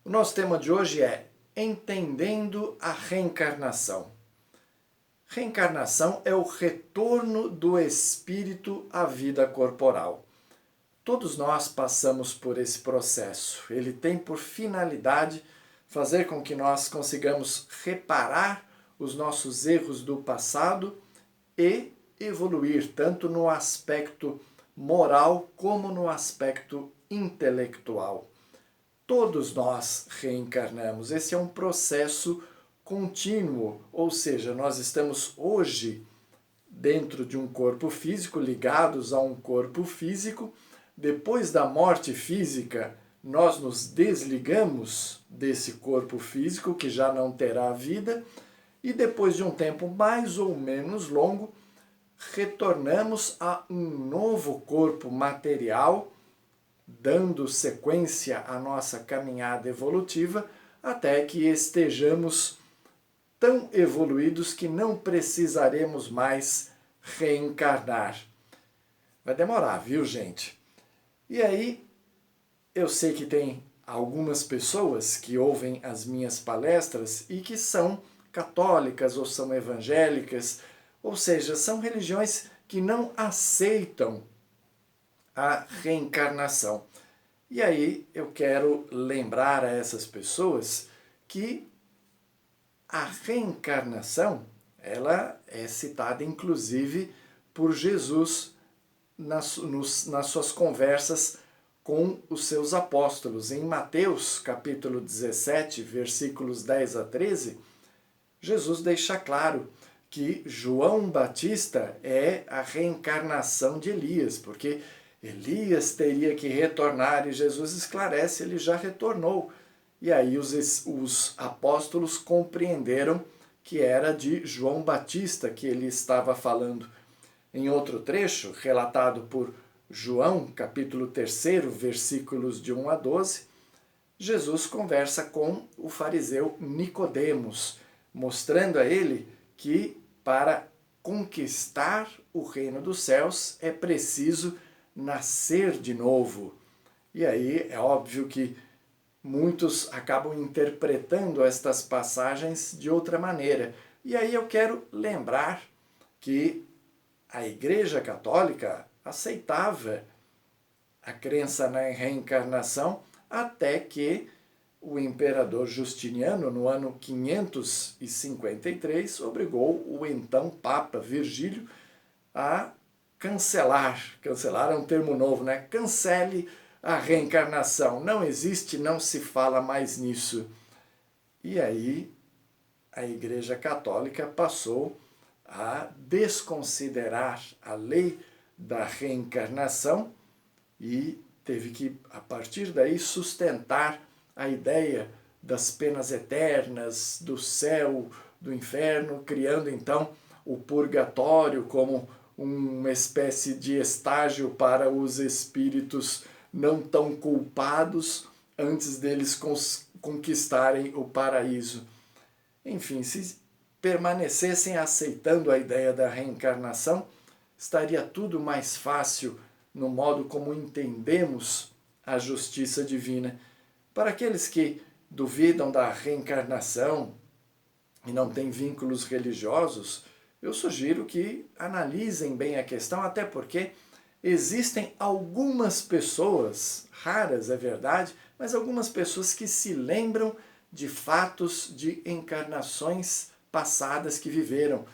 O nosso tema de hoje é Entendendo a Reencarnação. Reencarnação é o retorno do espírito à vida corporal. Todos nós passamos por esse processo. Ele tem por finalidade fazer com que nós consigamos reparar os nossos erros do passado e evoluir tanto no aspecto moral como no aspecto intelectual. Todos nós reencarnamos. Esse é um processo contínuo, ou seja, nós estamos hoje dentro de um corpo físico, ligados a um corpo físico. Depois da morte física, nós nos desligamos desse corpo físico que já não terá vida e depois de um tempo mais ou menos longo, retornamos a um novo corpo material, dando sequência à nossa caminhada evolutiva, até que estejamos tão evoluídos que não precisaremos mais reencarnar. Vai demorar, viu, gente? E aí, eu sei que tem algumas pessoas que ouvem as minhas palestras e que são católicas ou são evangélicas, ou seja, são religiões que não aceitam a reencarnação. E aí eu quero lembrar a essas pessoas que a reencarnação, ela é citada inclusive por Jesus nas suas conversas com os seus apóstolos. Em Mateus, capítulo 17, versículos 10 a 13, Jesus deixa claro que João Batista é a reencarnação de Elias, porque Elias teria que retornar e Jesus esclarece, ele já retornou. E aí os apóstolos compreenderam que era de João Batista que ele estava falando. Em outro trecho, relatado por João, capítulo 3, versículos de 1 a 12, Jesus conversa com o fariseu Nicodemos, mostrando a ele que para conquistar o reino dos céus é preciso nascer de novo. E aí é óbvio que muitos acabam interpretando estas passagens de outra maneira. E aí eu quero lembrar que a Igreja Católica aceitava a crença na reencarnação até que o imperador Justiniano, no ano 553, obrigou o então Papa Virgílio a cancelar é um termo novo, né? Cancele a reencarnação. Não existe, não se fala mais nisso. E aí a Igreja Católica passou a desconsiderar a lei da reencarnação e teve que, a partir daí, sustentar a ideia das penas eternas, do céu, do inferno, criando então o purgatório como uma espécie de estágio para os espíritos não tão culpados antes deles conquistarem o paraíso. Enfim, se permanecessem aceitando a ideia da reencarnação, estaria tudo mais fácil no modo como entendemos a justiça divina. Para aqueles que duvidam da reencarnação e não têm vínculos religiosos, eu sugiro que analisem bem a questão, até porque existem algumas pessoas, raras é verdade, mas algumas pessoas que se lembram de fatos de encarnações passadas que viveram.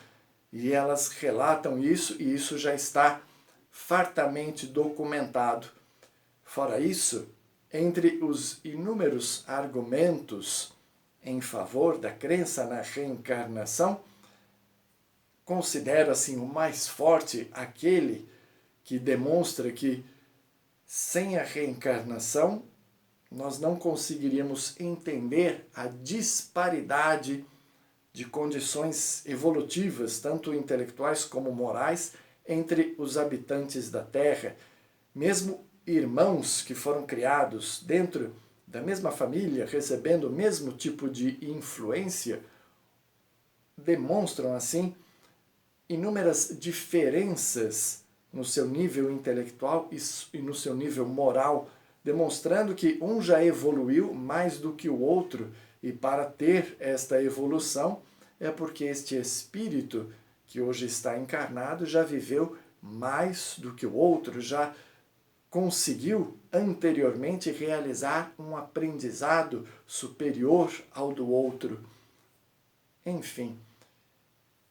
E elas relatam isso e isso já está fartamente documentado. Fora isso, entre os inúmeros argumentos em favor da crença na reencarnação, considero assim o mais forte aquele que demonstra que sem a reencarnação nós não conseguiríamos entender a disparidade de condições evolutivas, tanto intelectuais como morais, entre os habitantes da Terra. Mesmo irmãos que foram criados dentro da mesma família, recebendo o mesmo tipo de influência, demonstram assim inúmeras diferenças no seu nível intelectual e no seu nível moral demonstrando que um já evoluiu mais do que o outro, e para ter esta evolução é porque este espírito que hoje está encarnado já viveu mais do que o outro, já conseguiu anteriormente realizar um aprendizado superior ao do outro. Enfim,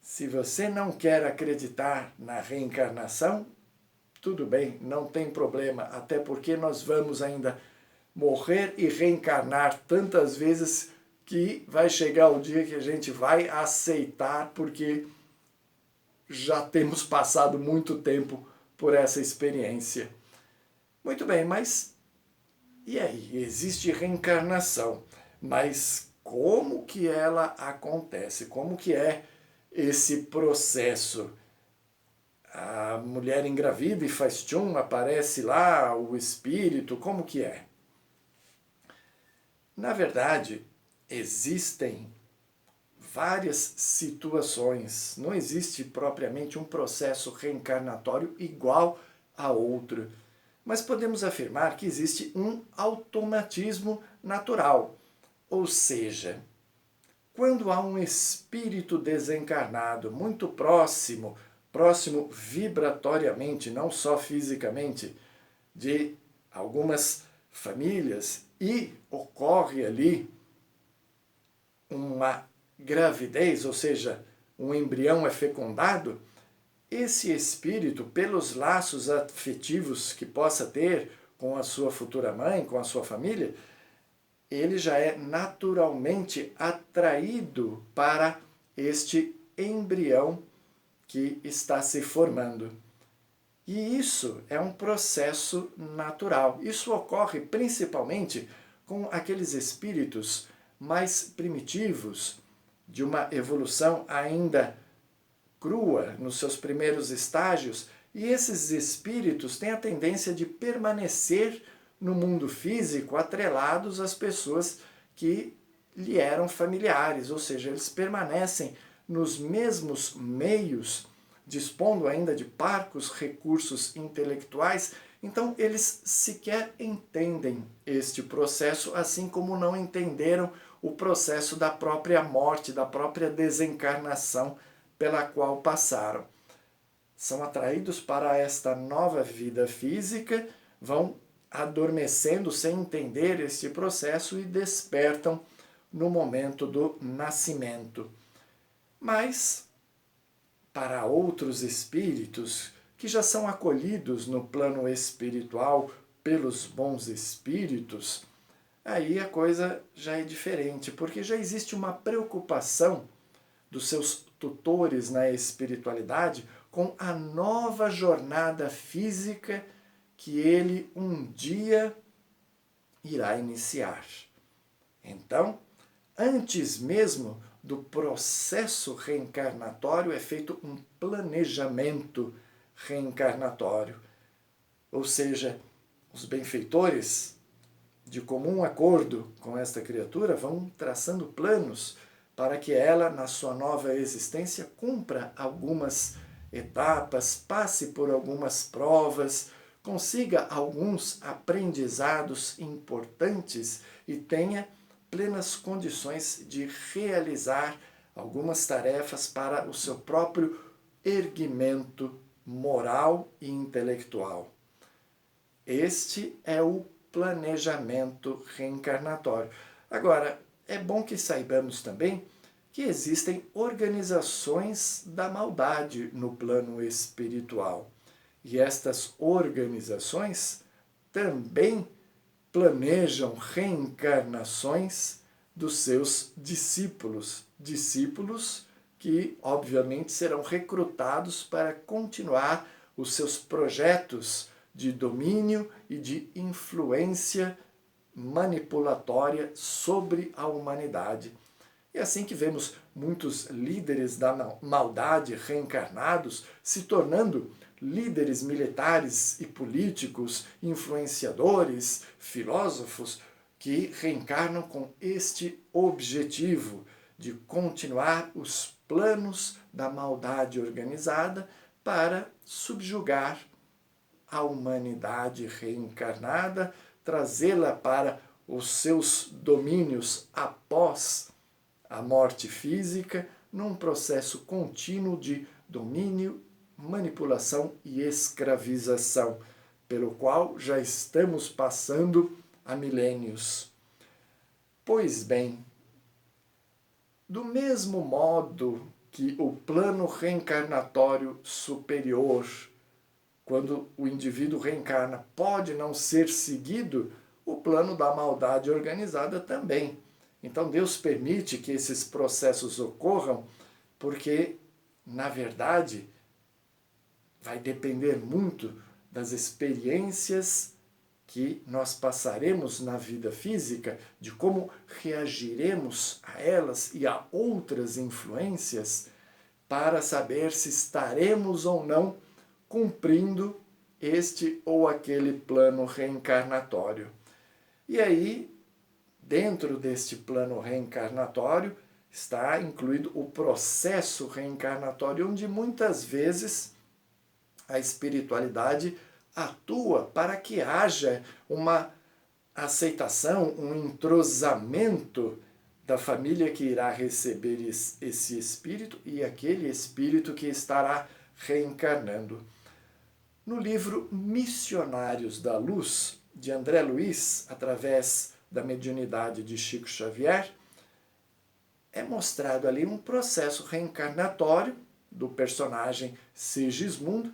se você não quer acreditar na reencarnação, tudo bem, não tem problema, até porque nós vamos ainda morrer e reencarnar tantas vezes que vai chegar o dia que a gente vai aceitar, porque já temos passado muito tempo por essa experiência. Muito bem, mas e aí? Existe reencarnação, mas como que ela acontece? Como que é esse processo? A mulher engravida e faz tchum, aparece lá o espírito, como que é? Na verdade, existem várias situações, não existe propriamente um processo reencarnatório igual a outro, mas podemos afirmar que existe um automatismo natural, ou seja, quando há um espírito desencarnado muito próximo, próximo vibratoriamente, não só fisicamente, de algumas famílias, e ocorre ali uma gravidez, ou seja, um embrião é fecundado, esse espírito, pelos laços afetivos que possa ter com a sua futura mãe, com a sua família, ele já é naturalmente atraído para este embrião que está se formando. E isso é um processo natural. Isso ocorre principalmente com aqueles espíritos mais primitivos, de uma evolução ainda crua, nos seus primeiros estágios, e esses espíritos têm a tendência de permanecer no mundo físico atrelados às pessoas que lhe eram familiares, ou seja, eles permanecem nos mesmos meios, dispondo ainda de parcos recursos intelectuais, então eles sequer entendem este processo, assim como não entenderam o processo da própria morte, da própria desencarnação pela qual passaram. São atraídos para esta nova vida física, vão adormecendo sem entender este processo e despertam no momento do nascimento. Mas, para outros espíritos que já são acolhidos no plano espiritual pelos bons espíritos, aí a coisa já é diferente, porque já existe uma preocupação dos seus tutores na espiritualidade com a nova jornada física que ele um dia irá iniciar. Então, antes mesmo do processo reencarnatório, é feito um planejamento reencarnatório. Ou seja, os benfeitores, de comum acordo com esta criatura, vão traçando planos para que ela, na sua nova existência, cumpra algumas etapas, passe por algumas provas, consiga alguns aprendizados importantes e tenha plenas condições de realizar algumas tarefas para o seu próprio erguimento moral e intelectual. Este é o planejamento reencarnatório. Agora, é bom que saibamos também que existem organizações da maldade no plano espiritual. E estas organizações também planejam reencarnações dos seus discípulos. Discípulos que, obviamente, serão recrutados para continuar os seus projetos de domínio e de influência manipulatória sobre a humanidade. É assim que vemos muitos líderes da maldade reencarnados se tornando líderes militares e políticos, influenciadores, filósofos, que reencarnam com este objetivo de continuar os planos da maldade organizada para subjugar a humanidade reencarnada, trazê-la para os seus domínios após a morte física, num processo contínuo de domínio, manipulação e escravização, pelo qual já estamos passando há milênios. Pois bem, do mesmo modo que o plano reencarnatório superior, quando o indivíduo reencarna, pode não ser seguido, o plano da maldade organizada também. Então Deus permite que esses processos ocorram, porque, na verdade, vai depender muito das experiências que nós passaremos na vida física, de como reagiremos a elas e a outras influências, para saber se estaremos ou não cumprindo este ou aquele plano reencarnatório. E aí, dentro deste plano reencarnatório, está incluído o processo reencarnatório, onde muitas vezes a espiritualidade atua para que haja uma aceitação, um entrosamento da família que irá receber esse espírito e aquele espírito que estará reencarnando. No livro Missionários da Luz, de André Luiz, através da mediunidade de Chico Xavier, é mostrado ali um processo reencarnatório do personagem Sigismundo,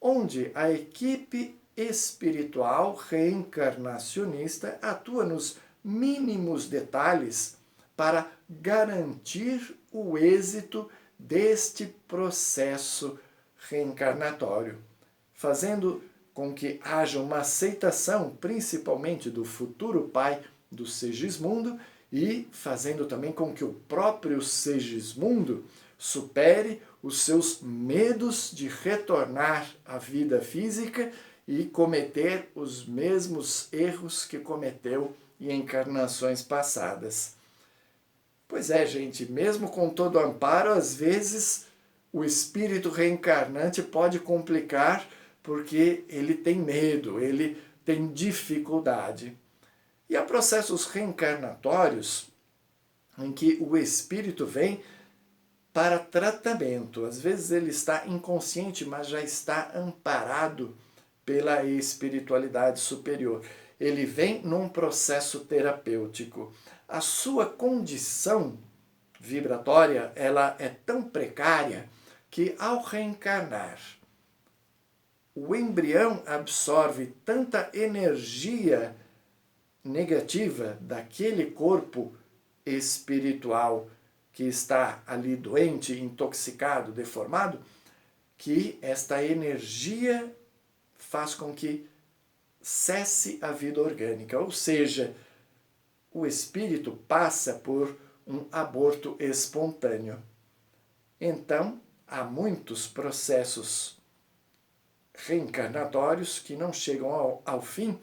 onde a equipe espiritual reencarnacionista atua nos mínimos detalhes para garantir o êxito deste processo reencarnatório, fazendo com que haja uma aceitação, principalmente do futuro pai do Sigismundo, e fazendo também com que o próprio Sigismundo supere os seus medos de retornar à vida física e cometer os mesmos erros que cometeu em encarnações passadas. Pois é, gente, mesmo com todo o amparo, às vezes o espírito reencarnante pode complicar porque ele tem medo, ele tem dificuldade. E há processos reencarnatórios em que o espírito vem para tratamento. Às vezes ele está inconsciente, mas já está amparado pela espiritualidade superior. Ele vem num processo terapêutico. A sua condição vibratória, ela é tão precária que ao reencarnar, o embrião absorve tanta energia negativa daquele corpo espiritual que está ali doente, intoxicado, deformado, que esta energia faz com que cesse a vida orgânica, ou seja, o espírito passa por um aborto espontâneo. Então, há muitos processos reencarnatórios que não chegam ao fim,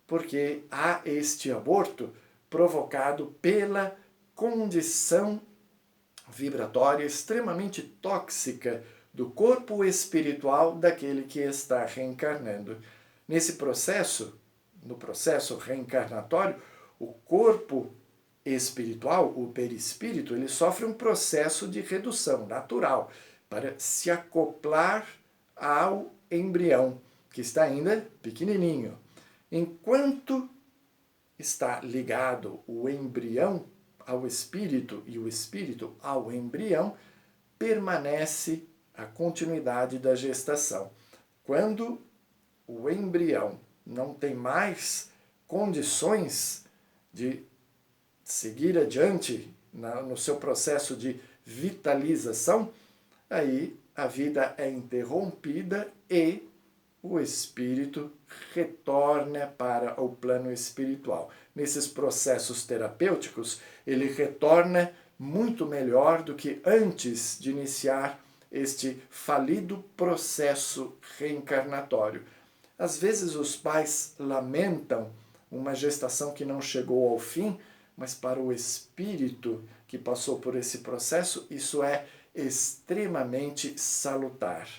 porque há este aborto provocado pela condição vibratória extremamente tóxica do corpo espiritual daquele que está reencarnando. Nesse processo, no processo reencarnatório, o corpo espiritual, o perispírito, ele sofre um processo de redução natural para se acoplar ao embrião, que está ainda pequenininho. Enquanto está ligado o embrião ao espírito e o espírito ao embrião, permanece a continuidade da gestação. Quando o embrião não tem mais condições de seguir adiante no seu processo de vitalização, aí a vida é interrompida e o espírito retorna para o plano espiritual. Nesses processos terapêuticos, ele retorna muito melhor do que antes de iniciar este falido processo reencarnatório. Às vezes os pais lamentam uma gestação que não chegou ao fim, mas para o espírito que passou por esse processo, isso é extremamente salutar.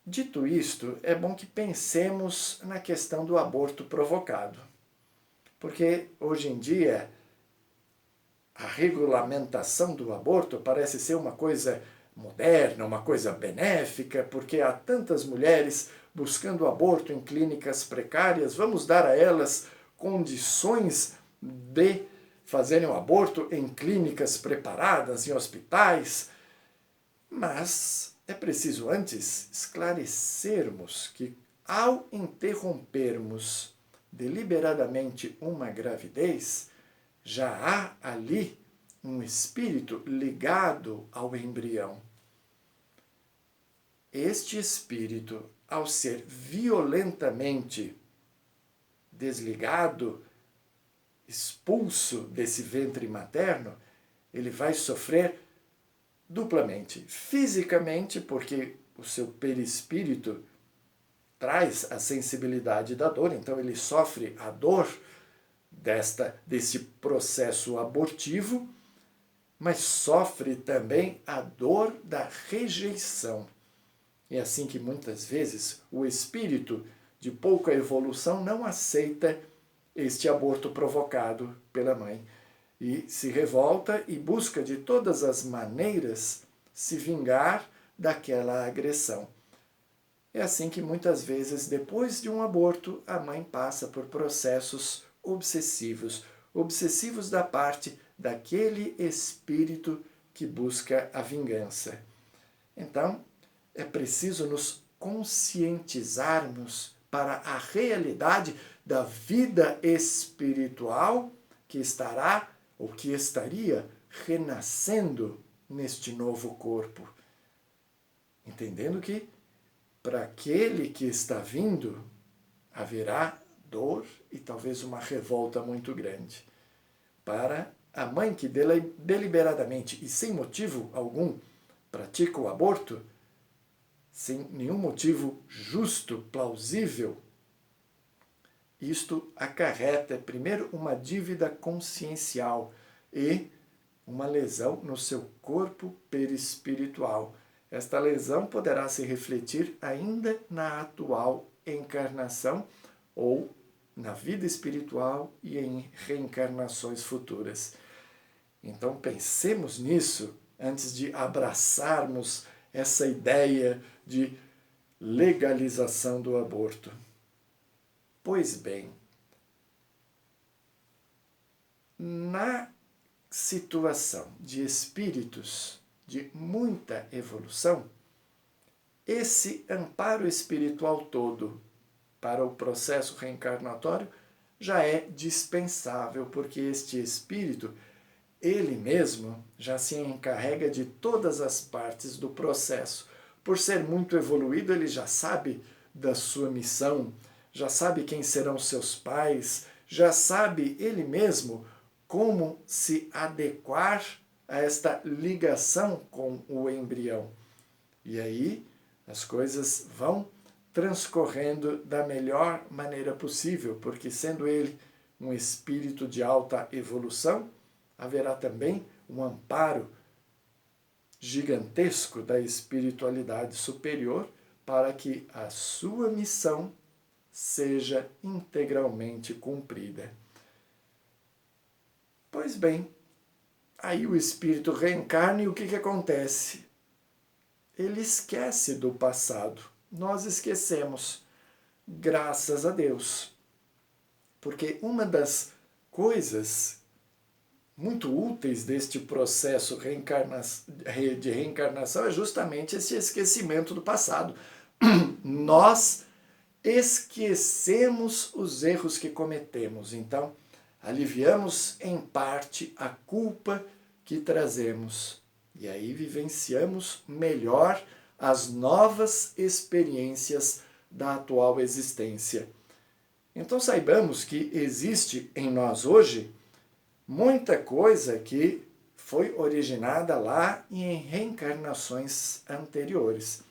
Dito isto, é bom que pensemos na questão do aborto provocado. Porque hoje em dia a regulamentação do aborto parece ser uma coisa moderna, uma coisa benéfica, porque há tantas mulheres buscando aborto em clínicas precárias, vamos dar a elas condições de fazerem o aborto em clínicas preparadas, em hospitais. Mas é preciso antes esclarecermos que, ao interrompermos deliberadamente uma gravidez, já há ali um espírito ligado ao embrião. Este espírito, ao ser violentamente desligado, expulso desse ventre materno, ele vai sofrer duplamente. Fisicamente, porque o seu perispírito traz a sensibilidade da dor, então ele sofre a dor desse processo abortivo, mas sofre também a dor da rejeição. É assim que muitas vezes o espírito de pouca evolução não aceita este aborto provocado pela mãe e se revolta e busca de todas as maneiras se vingar daquela agressão. É assim que muitas vezes, depois de um aborto, a mãe passa por processos obsessivos da parte daquele espírito que busca a vingança. Então, é preciso nos conscientizarmos para a realidade da vida espiritual que estará ou que estaria renascendo neste novo corpo. Entendendo que para aquele que está vindo haverá dor e talvez uma revolta muito grande. Para a mãe que deliberadamente e sem motivo algum pratica o aborto, sem nenhum motivo justo, plausível, isto acarreta, primeiro, uma dívida consciencial e uma lesão no seu corpo perispiritual. Esta lesão poderá se refletir ainda na atual encarnação ou na vida espiritual e em reencarnações futuras. Então pensemos nisso antes de abraçarmos essa ideia de legalização do aborto. Pois bem, na situação de espíritos de muita evolução, esse amparo espiritual todo para o processo reencarnatório já é dispensável, porque este espírito, ele mesmo, já se encarrega de todas as partes do processo. Por ser muito evoluído, ele já sabe da sua missão, já sabe quem serão seus pais, já sabe ele mesmo como se adequar a esta ligação com o embrião. E aí as coisas vão transcorrendo da melhor maneira possível, porque sendo ele um espírito de alta evolução, haverá também um amparo gigantesco da espiritualidade superior para que a sua missão seja integralmente cumprida. Pois bem, aí o espírito reencarna e o que acontece? Ele esquece do passado. Nós esquecemos, graças a Deus. Porque uma das coisas muito úteis deste processo de reencarnação é justamente esse esquecimento do passado. Nós esquecemos os erros que cometemos, então aliviamos em parte a culpa que trazemos e aí vivenciamos melhor as novas experiências da atual existência. Então saibamos que existe em nós hoje muita coisa que foi originada lá e em reencarnações anteriores.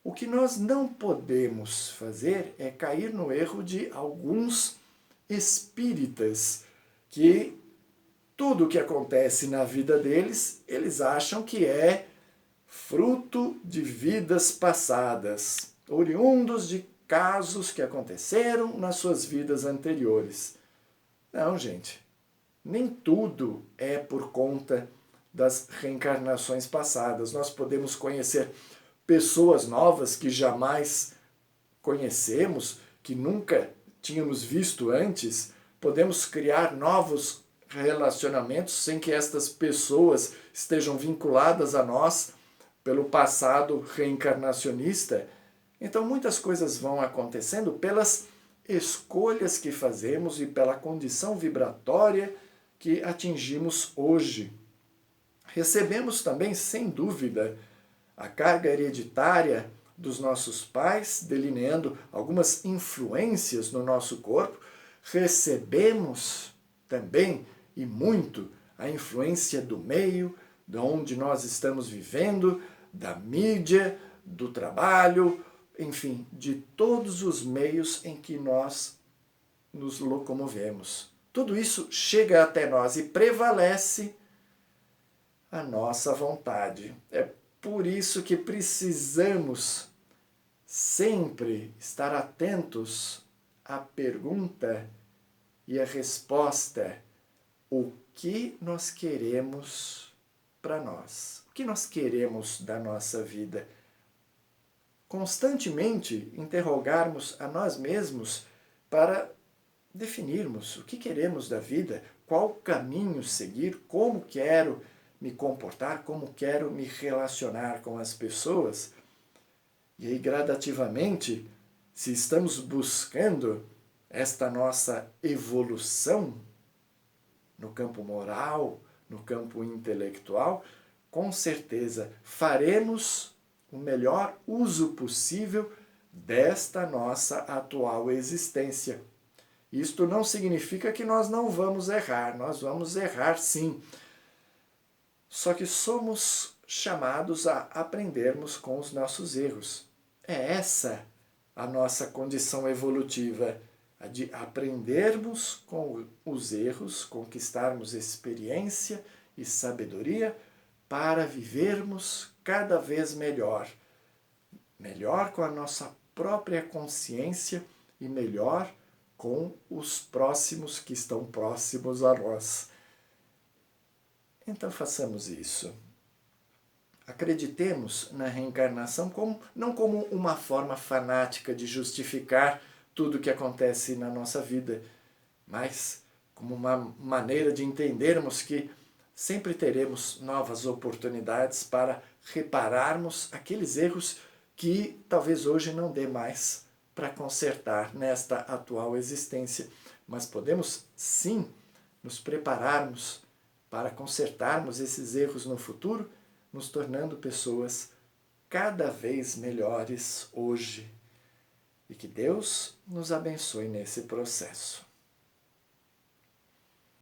O que nós não podemos fazer é cair no erro de alguns espíritas que tudo o que acontece na vida deles, eles acham que é fruto de vidas passadas, oriundos de casos que aconteceram nas suas vidas anteriores. Não, gente, nem tudo é por conta das reencarnações passadas. Nós podemos conhecer pessoas novas que jamais conhecemos, que nunca tínhamos visto antes. Podemos criar novos relacionamentos sem que estas pessoas estejam vinculadas a nós pelo passado reencarnacionista. Então muitas coisas vão acontecendo pelas escolhas que fazemos e pela condição vibratória que atingimos hoje. Recebemos também, sem dúvida, a carga hereditária dos nossos pais, delineando algumas influências no nosso corpo. Recebemos também, e muito, a influência do meio, de onde nós estamos vivendo, da mídia, do trabalho, enfim, de todos os meios em que nós nos locomovemos. Tudo isso chega até nós e prevalece a nossa vontade. É por isso que precisamos sempre estar atentos à pergunta e à resposta: o que nós queremos para nós? O que nós queremos da nossa vida? Constantemente interrogarmos a nós mesmos para definirmos o que queremos da vida, qual caminho seguir, como quero me comportar, como quero me relacionar com as pessoas. E aí, gradativamente, se estamos buscando esta nossa evolução no campo moral, no campo intelectual, com certeza faremos o melhor uso possível desta nossa atual existência. Isto não significa que nós não vamos errar, nós vamos errar sim. Só que somos chamados a aprendermos com os nossos erros. É essa a nossa condição evolutiva, a de aprendermos com os erros, conquistarmos experiência e sabedoria para vivermos cada vez melhor. Melhor com a nossa própria consciência e melhor com os próximos que estão próximos a nós. Então façamos isso. Acreditemos na reencarnação não como uma forma fanática de justificar tudo o que acontece na nossa vida, mas como uma maneira de entendermos que sempre teremos novas oportunidades para repararmos aqueles erros que talvez hoje não dê mais para consertar nesta atual existência. Mas podemos sim nos prepararmos para consertarmos esses erros no futuro, nos tornando pessoas cada vez melhores hoje. E que Deus nos abençoe nesse processo.